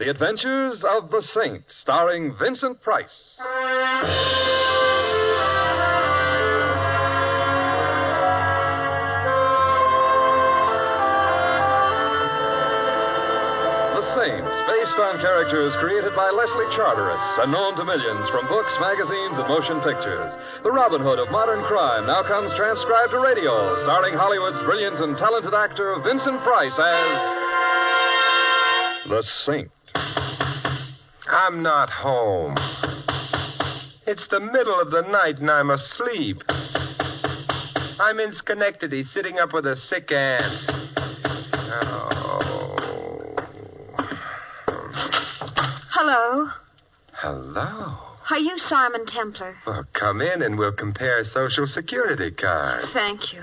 The Adventures of the Saint, starring Vincent Price. Based on characters created by Leslie Charteris and known to millions from books, magazines, and motion pictures. The Robin Hood of modern crime now comes transcribed to radio, starring Hollywood's brilliant and talented actor Vincent Price as the Saint. I'm not home. It's the middle of the night and I'm asleep. I'm in Schenectady, sitting up with a sick aunt. Hello. Hello. Are you Simon Templar? Well, come in and we'll compare Social Security cards. Thank you.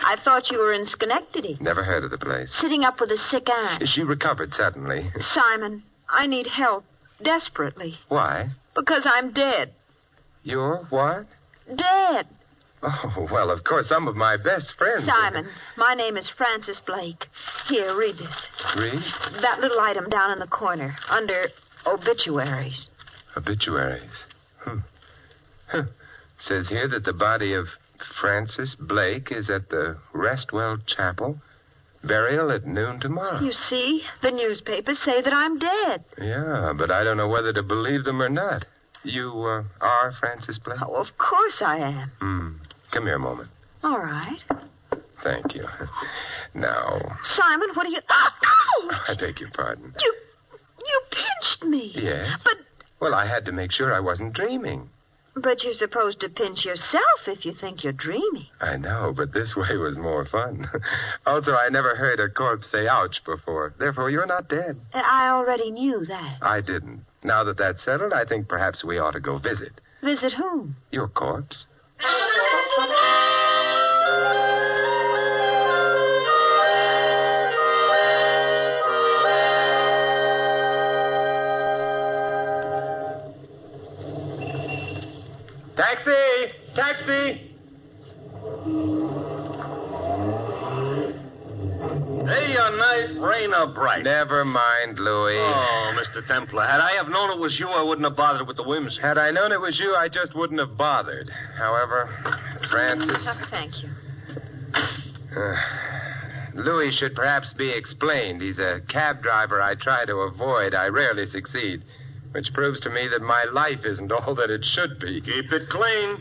I thought you were in Schenectady. Never heard of the place. Sitting up with a sick aunt. She recovered suddenly. Simon, I need help. Desperately. Why? Because I'm dead. You're what? Dead. Oh, well, of course, some of my best friends. Simon, my name is Frances Blake. Here, read this. Read? That little item down in the corner, under obituaries. Obituaries? Says here that the body of Frances Blake is at the Restwell Chapel. Burial at noon tomorrow. You see, the newspapers say that I'm dead. Yeah, but I don't know whether to believe them or not. You are Frances Blake? Oh, of course I am. Come here a moment. All right. Thank you. Now... Simon, what are you... Ouch! I beg your pardon. You pinched me. Yes? But... Well, I had to make sure I wasn't dreaming. But you're supposed to pinch yourself if you think you're dreaming. I know, but this way was more fun. Also, I never heard a corpse say ouch before. Therefore, you're not dead. I already knew that. I didn't. Now that that's settled, I think perhaps we ought to go visit. Visit whom? Your corpse. Taxi! Taxi! Day or night, rain or bright. Never mind, Louis. Oh, Mr. Templar, had I have known it was you, I wouldn't have bothered with the whims. Had I known it was you, I just wouldn't have bothered. However, Francis... Thank you. Louis should perhaps be explained. He's a cab driver I try to avoid. I rarely succeed. Which proves to me that my life isn't all that it should be. Keep it clean.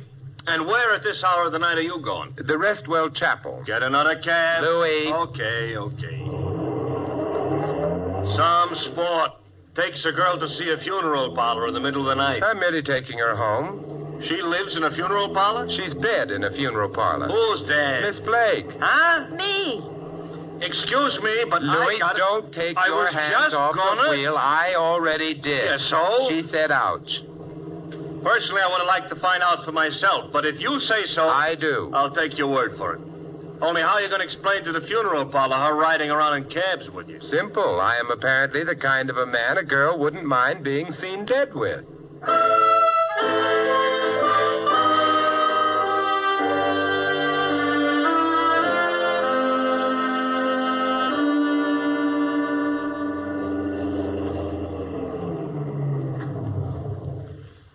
And where at this hour of the night are you going? The Restwell Chapel. Get another cab. Louis. Okay. Some sport. Takes a girl to see a funeral parlor in the middle of the night. I'm merely taking her home. She lives in a funeral parlor? She's dead in a funeral parlor. Who's dead? Miss Blake. Huh? Me. Excuse me, but Louis, don't take your hands off the wheel. I already did. Yeah, so? She said ouch. Personally, I would like to find out for myself, but if you say so... I do. I'll take your word for it. Only how are you going to explain to the funeral parlor her riding around in cabs with you? Simple. I am apparently the kind of a man a girl wouldn't mind being seen dead with.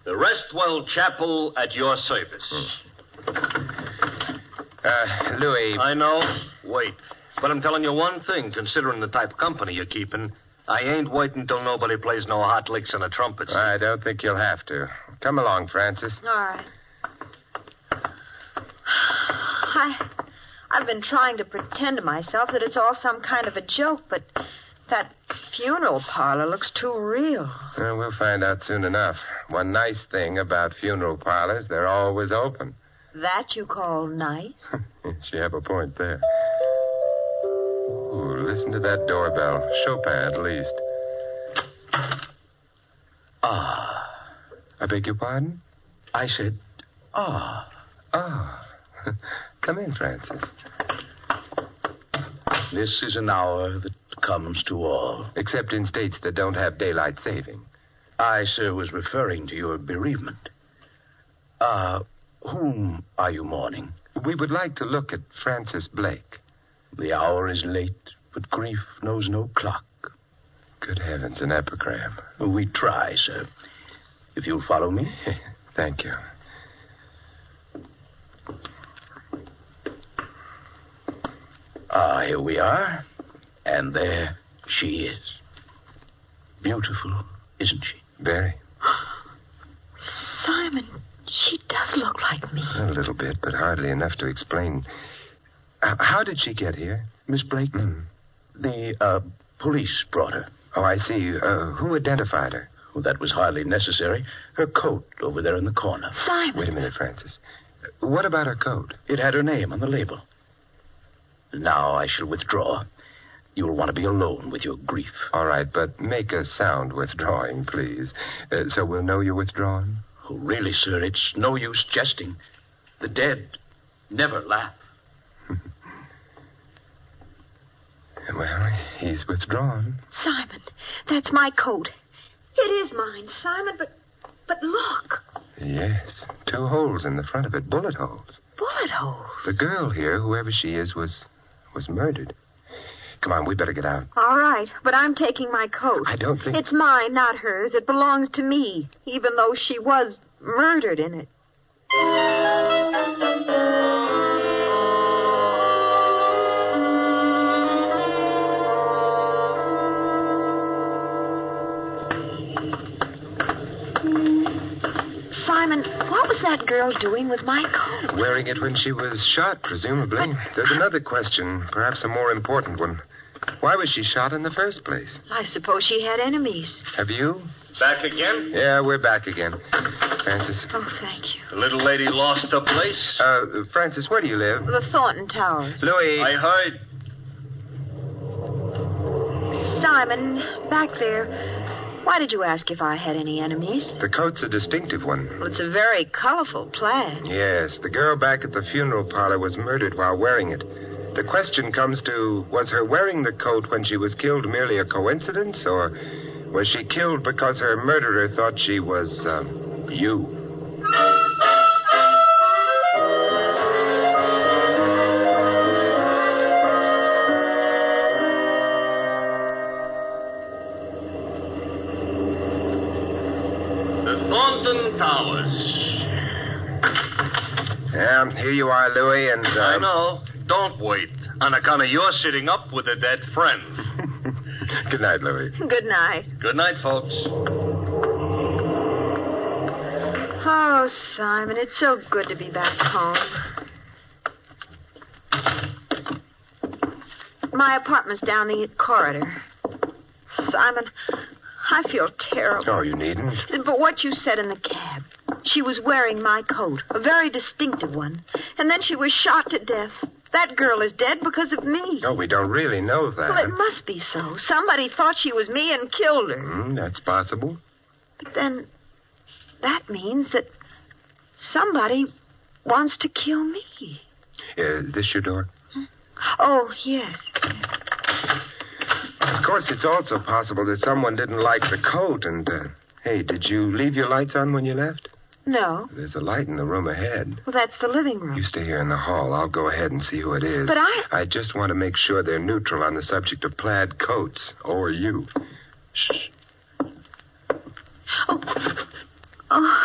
The Restwell Chapel at your service. Louis. I know. Wait. But I'm telling you one thing, considering the type of company you're keeping. I ain't waiting till nobody plays no hot licks on a trumpet. I don't think you'll have to. Come along, Francis. All right. I've been trying to pretend to myself that it's all some kind of a joke, but that funeral parlor looks too real. Well, we'll find out soon enough. One nice thing about funeral parlors, they're always open. That you call nice? She have a point there. Ooh, listen to that doorbell. Chopin, at least. Ah. I beg your pardon? I said, ah. Ah. Come in, Francis. This is an hour that comes to all. Except in states that don't have daylight saving. I, sir, was referring to your bereavement. Whom are you mourning? We would like to look at Frances Blake. The hour is late, but grief knows no clock. Good heavens, an epigram. We try, sir. If you'll follow me. Thank you. Here we are. And there she is. Beautiful, isn't she? Very. Simon, she does look like me. A little bit, but hardly enough to explain. How did she get here? Miss Blake? The police brought her. Oh, I see. Who identified her? Well, that was hardly necessary. Her coat over there in the corner. Simon. Wait a minute, Francis. What about her coat? It had her name on the label. Now I shall withdraw. You'll want to be alone with your grief. All right, but make a sound withdrawing, please. So we'll know you're withdrawn? Oh, really, sir, it's no use jesting. The dead never laugh. Well, he's withdrawn. Simon, that's my coat. It is mine, Simon, but look. Yes, 2 holes in the front of it, bullet holes. Bullet holes? The girl here, whoever she is, was murdered. Come on, we better get out. All right, but I'm taking my coat. I don't think... It's mine, not hers. It belongs to me, even though she was murdered in it. Simon, what was that girl doing with my coat? Wearing it when she was shot, presumably. There's another question, perhaps a more important one. Why was she shot in the first place? I suppose she had enemies. Have you? Back again? Yeah, we're back again. Francis. Oh, thank you. The little lady lost her place? Francis, where do you live? The Thornton Towers. Louis. I heard. Simon, back there. Why did you ask if I had any enemies? The coat's a distinctive one. Well, it's a very colorful plaid. Yes, the girl back at the funeral parlor was murdered while wearing it. The question comes to, was her wearing the coat when she was killed merely a coincidence, or was she killed because her murderer thought she was, you? Towers. Yeah, here you are, Louis, and... I know. Don't wait. On account of your sitting up with a dead friend. Good night, Louis. Good night. Good night, folks. Oh, Simon, it's so good to be back home. My apartment's down the corridor. Simon, I feel terrible. Oh, you needn't. But what you said in the cab. She was wearing my coat, a very distinctive one. And then she was shot to death. That girl is dead because of me. No, we don't really know that. Well, it must be so. Somebody thought she was me and killed her. That's possible. But then that means that somebody wants to kill me. Is this your door? Oh, yes. Of course, it's also possible that someone didn't like the coat and, hey, did you leave your lights on when you left? No. There's a light in the room ahead. Well, that's the living room. You stay here in the hall. I'll go ahead and see who it is. But I just want to make sure they're neutral on the subject of plaid coats, or you. Shh. Oh,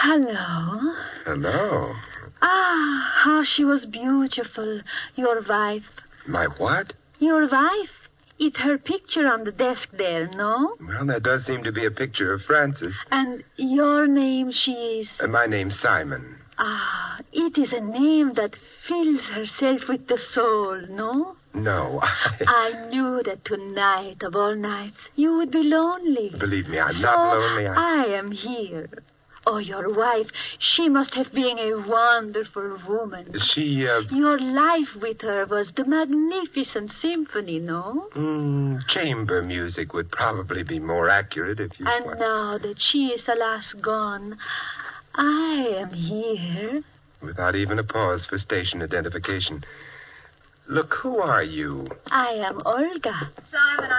hello. Hello. Ah, how she was beautiful, your wife. My what? Your wife. It's her picture on the desk there, no? Well, that does seem to be a picture of Francis. And your name, she is? My name's Simon. Ah, it is a name that fills herself with the soul, no? No, I knew that tonight, of all nights, you would be lonely. Believe me, I'm not lonely. I am here. Oh, your wife, she must have been a wonderful woman. She, Your life with her was the magnificent symphony, no? Chamber music would probably be more accurate if you... And now that she is alas gone, I am here. Without even a pause for station identification. Look, who are you? I am Olga. Simon,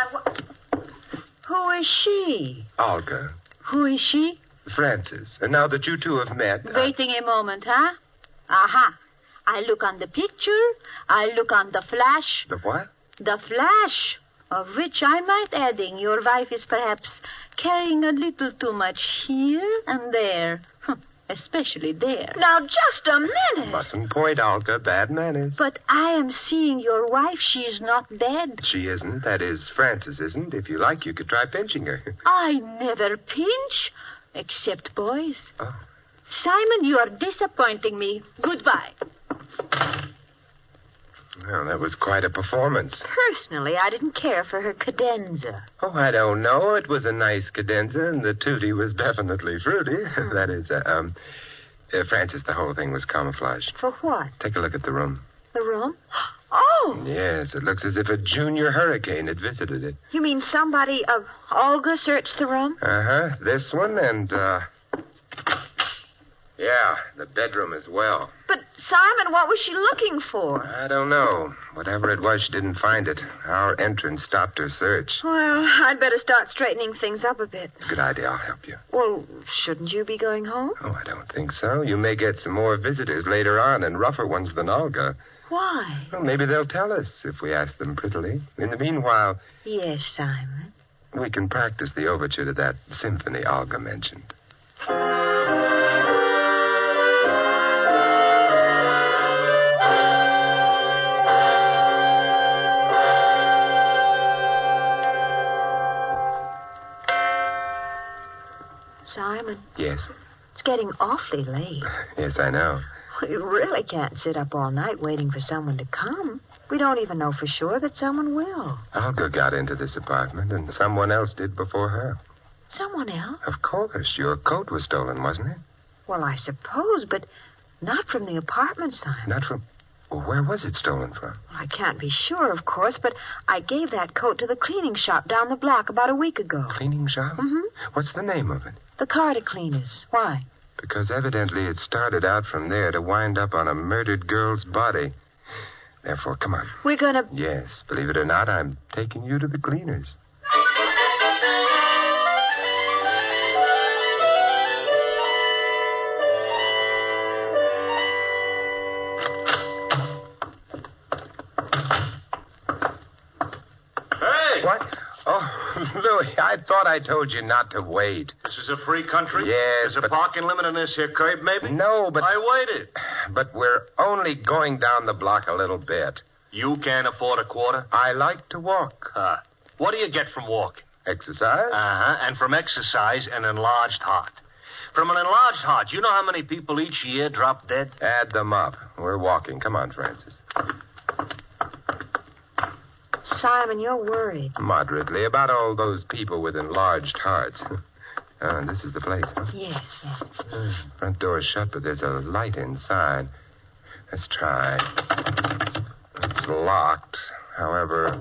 Who is she? Olga. Who is she? Francis. And now that you two have met... Waiting a moment, huh? Aha. I look on the picture. I look on the flash. The what? The flash. Of which I might adding, your wife is perhaps carrying a little too much here and there. Especially there. Now, just a minute. Mustn't point, Olga. Bad manners. But I am seeing your wife. She is not dead. She isn't. That is, Frances isn't. If you like, you could try pinching her. I never pinch, except boys. Oh. Simon, you are disappointing me. Goodbye. Well, that was quite a performance. Personally, I didn't care for her cadenza. Oh, I don't know. It was a nice cadenza, and the tutti was definitely fruity. That is, Francis, the whole thing was camouflaged. For what? Take a look at the room. The room? Oh! Yes, it looks as if a junior hurricane had visited it. You mean somebody of Olga searched the room? Uh-huh. This one and, yeah, the bedroom as well. But, Simon, what was she looking for? I don't know. Whatever it was, she didn't find it. Our entrance stopped her search. Well, I'd better start straightening things up a bit. It's a good idea. I'll help you. Well, shouldn't you be going home? Oh, I don't think so. You may get some more visitors later on, and rougher ones than Olga. Why? Well, maybe they'll tell us if we ask them prettily. In the meanwhile, Yes, Simon. we can practice the overture to that symphony Olga mentioned. Simon, Yes. it's getting awfully late. Yes, I know. We really can't sit up all night waiting for someone to come. We don't even know for sure that someone will. Olga got into this apartment, and someone else did before her. Someone else? Of course. Your coat was stolen, wasn't it? Well, I suppose, but not from the apartment, Simon. Not from... Well, where was it stolen from? Well, I can't be sure, of course, but I gave that coat to the cleaning shop down the block about a week ago. Cleaning shop? Mm-hmm. What's the name of it? The Carter Cleaners. Why? Because evidently it started out from there to wind up on a murdered girl's body. Therefore, come on. We're gonna... Yes, believe it or not, I'm taking you to the cleaners. Hey! What? Oh, Louis, I thought I told you not to wait. This is a free country? Yes, There's a but- parking limit on this here curb, maybe? No, but... I waited. But we're only going down the block a little bit. You can't afford a quarter? I like to walk. What do you get from walking? Exercise? Uh-huh. And from exercise, an enlarged heart. From an enlarged heart, you know how many people each year drop dead? Add them up. We're walking. Come on, Francis. Simon, you're worried. Moderately about all those people with enlarged hearts. And this is the place, huh? Yes, yes. Front door is shut, but there's a light inside. Let's try. It's locked. However,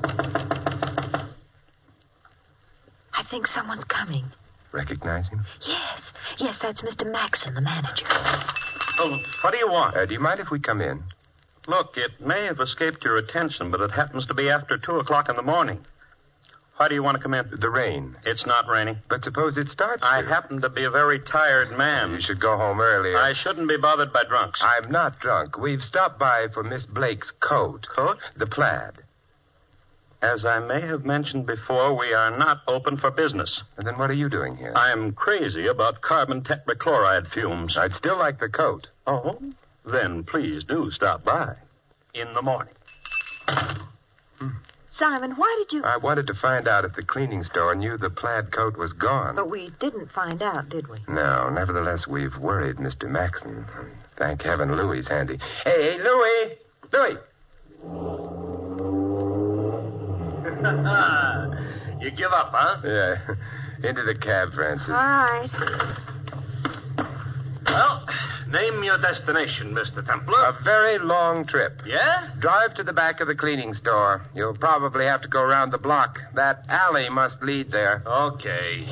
I think someone's coming. recognize him? Yes, yes, that's Mr. Maxon, the manager. Oh, what do you want? Do you mind if we come in? Look, it may have escaped your attention, but it happens to be after 2 o'clock in the morning. Why do you want to come in? The rain. It's not raining. But suppose it starts I to. happen to be a very tired man. You should go home earlier. I shouldn't be bothered by drunks. I'm not drunk. We've stopped by for Miss Blake's coat. Coat? The plaid. As I may have mentioned before, we are not open for business. And then what are you doing here? I'm crazy about carbon tetrachloride fumes. I'd still like the coat. Oh? Then please do stop by. In the morning. Simon, why did you... I wanted to find out if the cleaning store knew the plaid coat was gone. But we didn't find out, did we? No, nevertheless, we've worried Mr. Maxon. Thank heaven Louie's handy. Hey, Louie! Louie! You give up, huh? Yeah. Into the cab, Francis. All right. Well, name your destination, Mr. Templar. A very long trip. Yeah? Drive to the back of the cleaning store. You'll probably have to go around the block. That alley must lead there. Okay.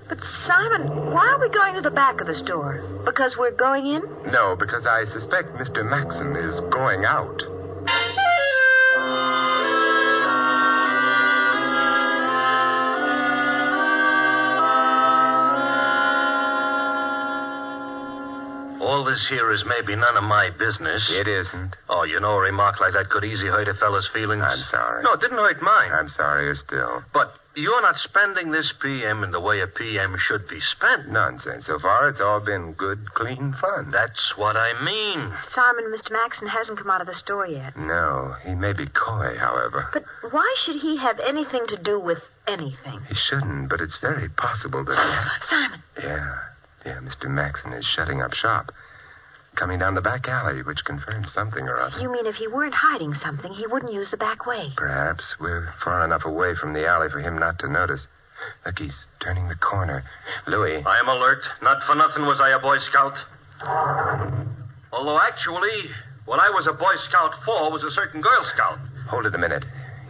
But, Simon, why are we going to the back of the store? Because we're going in? No, because I suspect Mr. Maxon is going out. all this here is maybe none of my business. It isn't. Oh, you know, a remark like that could easily hurt a fella's feelings. I'm sorry. No, it didn't hurt mine. I'm sorrier still. But you're not spending this PM in the way a PM should be spent. Nonsense. So far, it's all been good, clean fun. That's what I mean. Simon, Mr. Maxon hasn't come out of the store yet. No, he may be coy, however. But why should he have anything to do with anything? He shouldn't, but it's very possible that he has. Simon. Yeah, Mr. Maxon is shutting up shop. Coming down the back alley, which confirms something or other. You mean if he weren't hiding something, he wouldn't use the back way? Perhaps. We're far enough away from the alley for him not to notice. Look, he's turning the corner. Louis. I am alert. Not for nothing was I a Boy Scout. Although, actually, what I was a Boy Scout for was a certain Girl Scout. Hold it a minute.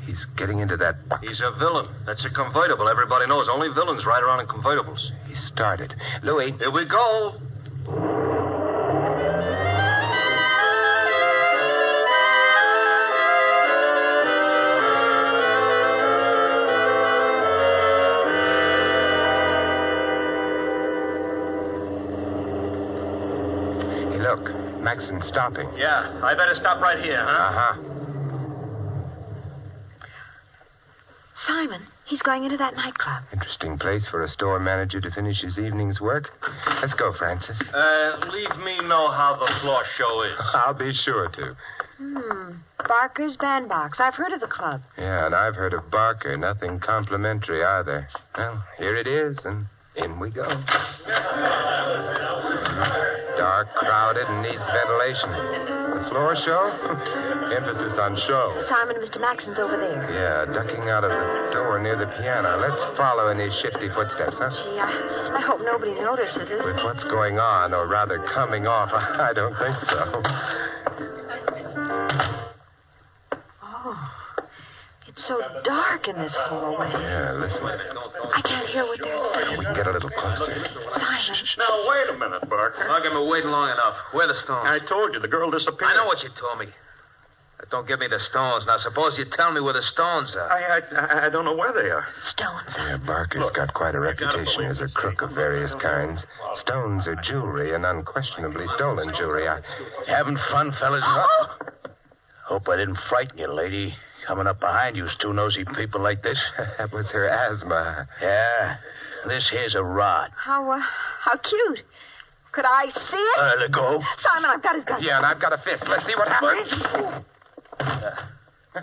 He's getting into that... He's a villain. That's a convertible. Everybody knows only villains ride around in convertibles. He started. Louis. Here we go. Hey, look. Maxon's stopping. Yeah, I better stop right here, huh? Uh-huh. Simon, he's going into that nightclub. Interesting place for a store manager to finish his evening's work. Let's go, Francis. Leave me know how the floor show is. I'll be sure to. Barker's Bandbox. I've heard of the club. Yeah, and I've heard of Barker. Nothing complimentary either. Well, here it is, and in we go. Dark, crowded, and needs ventilation. The floor show? Emphasis on show. Simon, Mr. Maxon's over there. Yeah, ducking out of the door near the piano. Let's follow in his shifty footsteps, huh? Gee, I hope nobody notices us. With what's going on, or rather coming off, I don't think so. Oh, it's so dark in this hallway. Yeah, listen. I can't hear what they're saying. We can get a little closer. Simon. Now, wait a minute, Barker. I've been waiting long enough. Where are the stones? I told you the girl disappeared. I know what you told me. Don't give me the stones. Now, suppose you tell me where the stones are. I don't know where they are. Stones. Yeah, Barker's got quite a reputation as a crook of various kinds. Stones are jewelry, and unquestionably stolen jewelry. Having fun, fellas? Hope I didn't frighten you, lady. Coming up behind you, two nosy people like this. That was her asthma. Yeah. This here's a rod. How cute. Could I see it? Let go. Simon, I've got his gun. Yeah, and I've got a fist. Let's see what happens.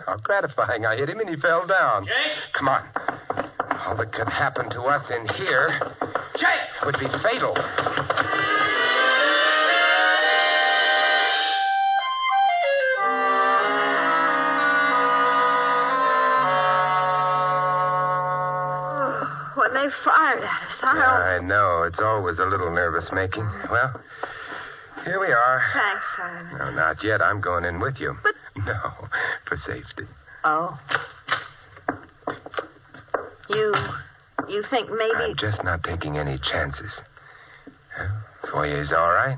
How gratifying. I hit him and he fell down. Jake? Come on. All that could happen to us in here Jake! would be fatal. When they fired at us, I know. It's always a little nervous-making. Well, here we are. Thanks, Simon. No, not yet. I'm going in with you. But... No, for safety. Oh. You think maybe... I'm just not taking any chances. Foyer's all right.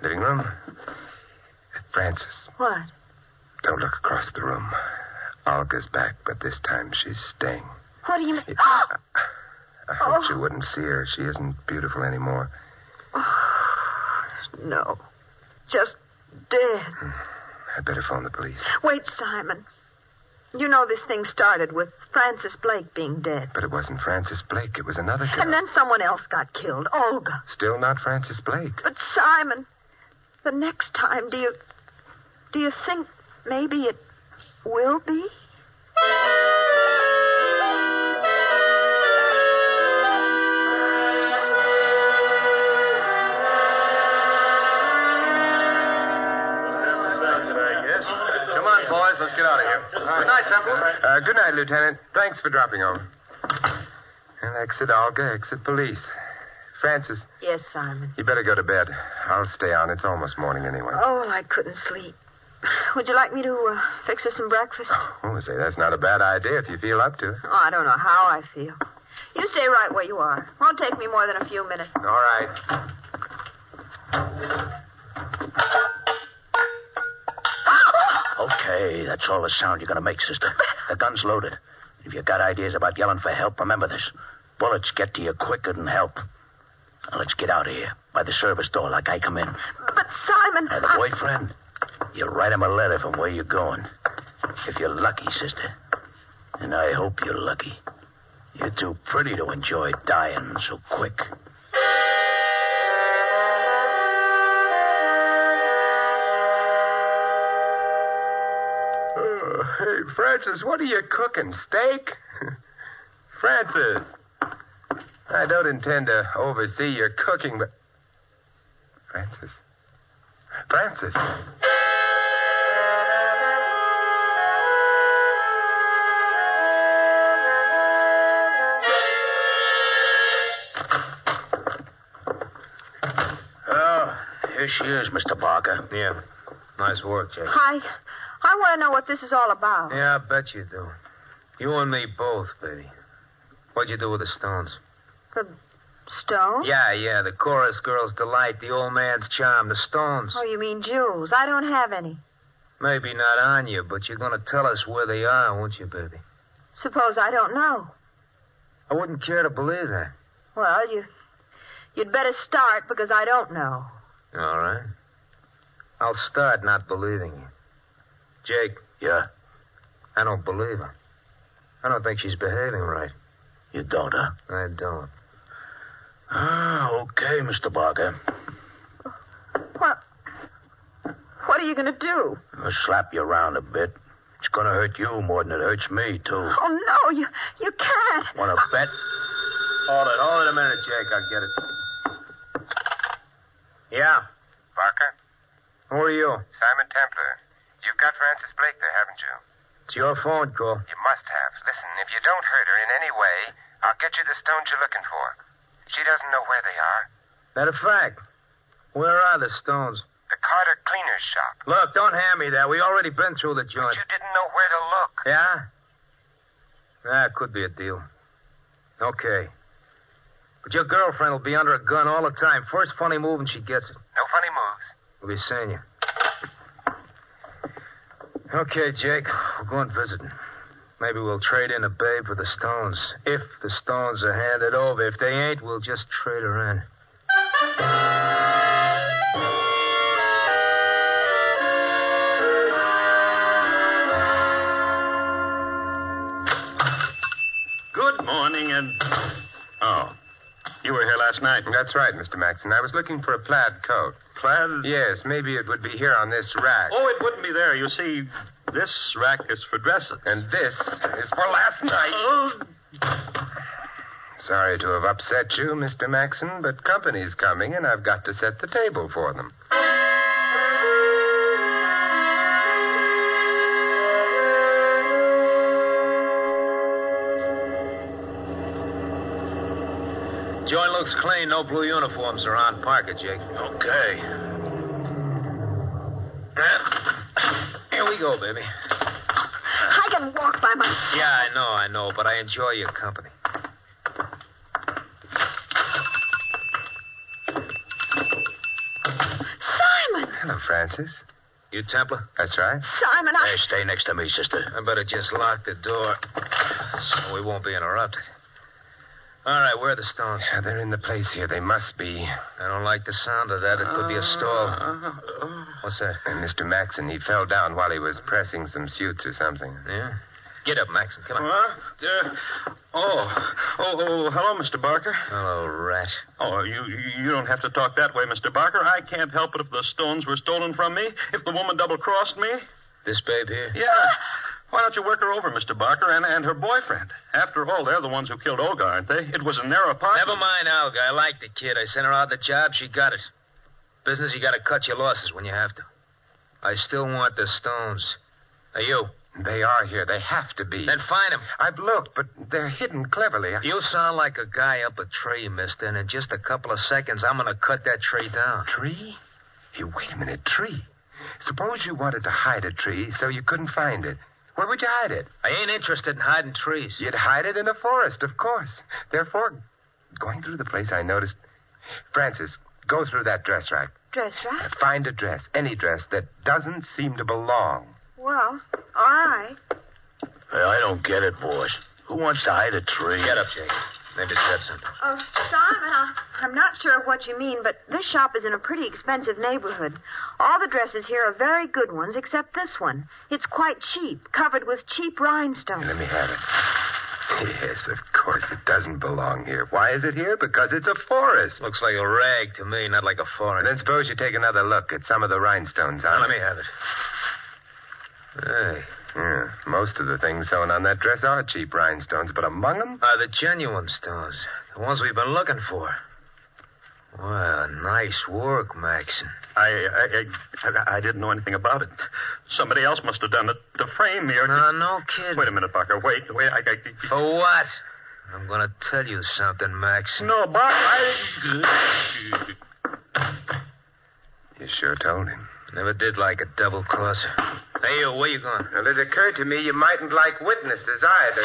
Living room. Francis. What? Don't look across the room. Olga's back, but this time she's staying. What do you mean? I hoped you wouldn't see her. She isn't beautiful anymore. No. Just dead. I better phone the police. Wait, Simon. You know this thing started with Francis Blake being dead. But it wasn't Francis Blake. It was another girl. And then someone else got killed. Olga. Still not Francis Blake. But, Simon, the next time, do you think maybe it will be? Come on, boys. Let's get out of here. Good night, Temple. Good night, Lieutenant. Thanks for dropping over. Well, exit Olga, exit police. Francis. Yes, Simon. You better go to bed. I'll stay on. It's almost morning anyway. Oh, well, I couldn't sleep. Would you like me to fix us some breakfast? Oh, say, that's not a bad idea if you feel up to it. Oh, I don't know how I feel. You stay right where you are. Won't take me more than a few minutes. All right. Okay, that's all the sound you're going to make, sister. The gun's loaded. If you got ideas about yelling for help, remember this. Bullets get to you quicker than help. Now, let's get out of here. By the service door, like I come in. But, Simon... Now, the boyfriend, you write him a letter from where you're going. If you're lucky, sister. And I hope you're lucky. You're too pretty to enjoy dying so quick. Hey, Francis, what are you cooking? Steak? Francis. I don't intend to oversee your cooking, but... Francis. Francis. Oh, here she is, Mr. Barker. Yeah. Nice work, Jake. I want to know what this is all about. Yeah, I bet you do. You and me both, baby. What'd you do with the stones? The stones? Yeah, the chorus girl's delight, the old man's charm, the stones. Oh, you mean jewels. I don't have any. Maybe not on you, but you're going to tell us where they are, won't you, baby? Suppose I don't know. I wouldn't care to believe that. Well, you'd better start because I don't know. All right. I'll start not believing you. Jake. Yeah? I don't believe her. I don't think she's behaving right. You don't, huh? I don't. Okay, Mr. Barker. What are you going to do? I'll slap you around a bit. It's going to hurt you more than it hurts me, too. Oh, no, you can't. Want to bet? Hold it a minute, Jake. I'll get it. Yeah. Barker? Who are you? Simon Templar. You've got Francis Blake there, haven't you? It's your phone call. You must have. Listen, if you don't hurt her in any way, I'll get you the stones you're looking for. She doesn't know where they are. Matter of fact, where are the stones? The Carter cleaner's shop. Look, don't hand me that. We already been through the joint. But you didn't know where to look. Yeah? That could be a deal. Okay. But your girlfriend will be under a gun all the time. First funny move and she gets it. No funny moves. We'll be seeing you. Okay, Jake. We'll go and visit. Maybe we'll trade in a babe for the stones. If the stones are handed over. If they ain't, we'll just trade her in. Good morning, and... Oh. You were here last night. That's right, Mr. Maxon. I was looking for a plaid coat. Plaid? Yes, maybe it would be here on this rack. Oh, it wouldn't be there. You see, this rack is for dresses. And this is for last night. Oh. Sorry to have upset you, Mr. Maxon, but company's coming, and I've got to set the table for them. Joint looks clean. No blue uniforms around. Park it, Jake. Okay. Here we go, baby. I can walk by myself. Yeah, I know, but I enjoy your company. Simon! Hello, Francis. You Templar? That's right. Simon, Hey, stay next to me, sister. I better just lock the door so we won't be interrupted. All right, where are the stones? Yeah, they're in the place here. They must be. I don't like the sound of that. It could be a stall. What's that? And Mr. Maxon, he fell down while he was pressing some suits or something. Yeah? Get up, Maxon. Come on. Hello, Mr. Barker. Hello, rat. Oh, you don't have to talk that way, Mr. Barker. I can't help it if the stones were stolen from me, if the woman double-crossed me. This babe here? Yeah. Why don't you work her over, Mr. Barker, and her boyfriend? After all, they're the ones who killed Olga, aren't they? It was in their apartment. Never mind, Olga. I like the kid. I sent her out the job. She got it. Business, you got to cut your losses when you have to. I still want the stones. Now, you. They are here. They have to be. Then find them. I've looked, but they're hidden cleverly. You sound like a guy up a tree, mister, and in just a couple of seconds, I'm going to cut that tree down. Tree? Hey, wait a minute. Tree? Suppose you wanted to hide a tree so you couldn't find it. Where would you hide it? I ain't interested in hiding trees. You'd hide it in a forest, of course. Therefore, going through the place, I noticed... Francis, go through that dress rack. Dress rack? Find a dress, any dress, that doesn't seem to belong. Well, all right. Hey, I don't get it, boss. Who wants to hide a tree? Get up, Jake. Maybe it said something. Oh, Simon, I'm not sure what you mean, but this shop is in a pretty expensive neighborhood. All the dresses here are very good ones, except this one. It's quite cheap, covered with cheap rhinestones. Let me have it. Yes, of course it doesn't belong here. Why is it here? Because it's a forest. Looks like a rag to me, not like a forest. Then suppose you take another look at some of the rhinestones on Let it. me have it. Hey. Yeah, most of the things sewn on that dress are cheap rhinestones, but among them... Are the genuine stones. The ones we've been looking for. Well, nice work, Maxon. I didn't know anything about it. Somebody else must have done it. The frame here... No kid. Wait a minute, Barker. Wait. For what? I'm going to tell you something, Maxon. No, Barker, You sure told him. Never did like a double-crosser. Hey, you, where you going? Well, it occurred to me you mightn't like witnesses either.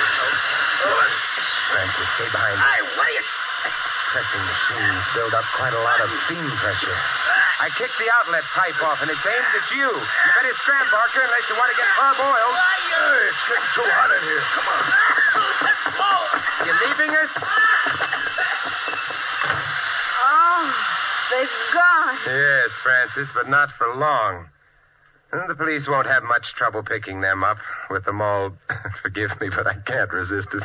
Francis, stay behind me. Hey, what are you... Pressing machines build up quite a lot of beam pressure. I kicked the outlet pipe off, and it's aimed at you. You better scram, Barker, unless you want to get parboiled. It's getting too hot in here. Come on. Let's go. You leaving us? Oh, they've gone. Yes, Francis, but not for long. And the police won't have much trouble picking them up with them all... Forgive me, but I can't resist it.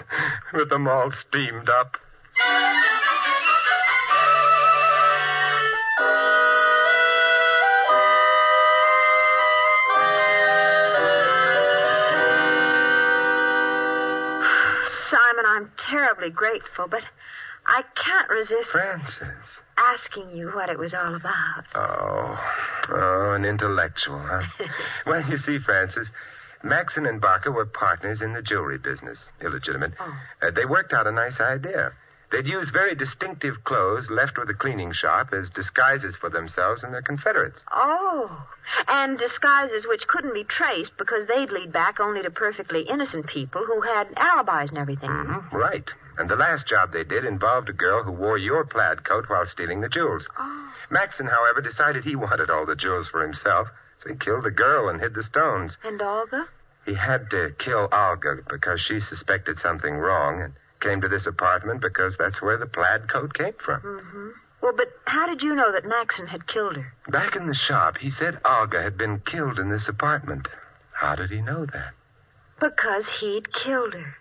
With them all steamed up. Simon, I'm terribly grateful, but I can't resist Francis. asking you what it was all about. Oh, an intellectual, huh? Well, you see, Francis, Maxon and Barker were partners in the jewelry business. Illegitimate. Oh. They worked out a nice idea. They'd use very distinctive clothes left with a cleaning shop as disguises for themselves and their confederates. Oh, and disguises which couldn't be traced because they'd lead back only to perfectly innocent people who had alibis and everything. Mm-hmm, right. And the last job they did involved a girl who wore your plaid coat while stealing the jewels. Oh. Maxon, however, decided he wanted all the jewels for himself, so he killed the girl and hid the stones. And Olga? He had to kill Olga because she suspected something wrong and came to this apartment because that's where the plaid coat came from. Mm-hmm. Well, but how did you know that Maxon had killed her? Back in the shop, he said Olga had been killed in this apartment. How did he know that? Because he'd killed her.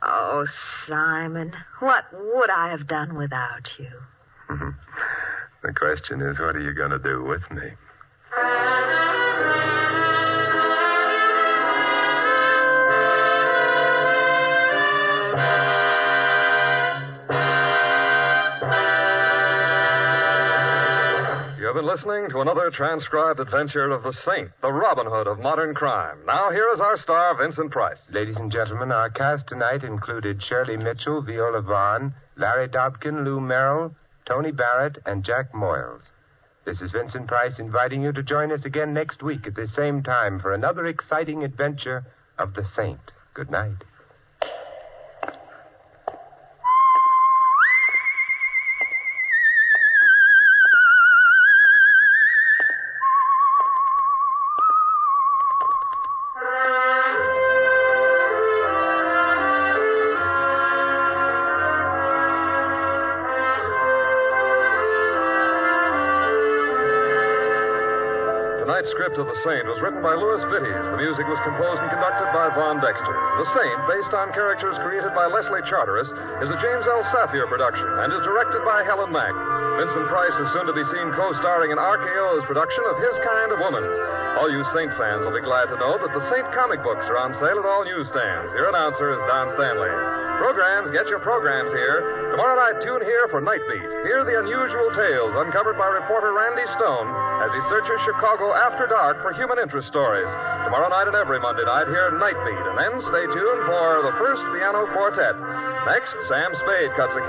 Oh, Simon, what would I have done without you? The question is, what are you going to do with me? You have been listening to another transcribed adventure of the Saint, the Robin Hood of modern crime. Now, here is our star, Vincent Price. Ladies and gentlemen, our cast tonight included Shirley Mitchell, Viola Vaughn, Larry Dobkin, Lou Merrill, Tony Barrett, and Jack Moyles. This is Vincent Price inviting you to join us again next week at the same time for another exciting adventure of the Saint. Good night. Tonight's script of The Saint was written by Louis Vittes. The music was composed and conducted by Von Dexter. The Saint, based on characters created by Leslie Charteris, is a James L. Safier production and is directed by Helen Mack. Vincent Price is soon to be seen co-starring in RKO's production of His Kind of Woman. All you Saint fans will be glad to know that the Saint comic books are on sale at all newsstands. Your announcer is Don Stanley. Programs, get your programs here. Tomorrow night, tune here for Night Beat. Hear the unusual tales uncovered by reporter Randy Stone as he searches Chicago after dark for human interest stories. Tomorrow night and every Monday night, hear Night Beat. And then stay tuned for the first piano quartet. Next, Sam Spade cuts a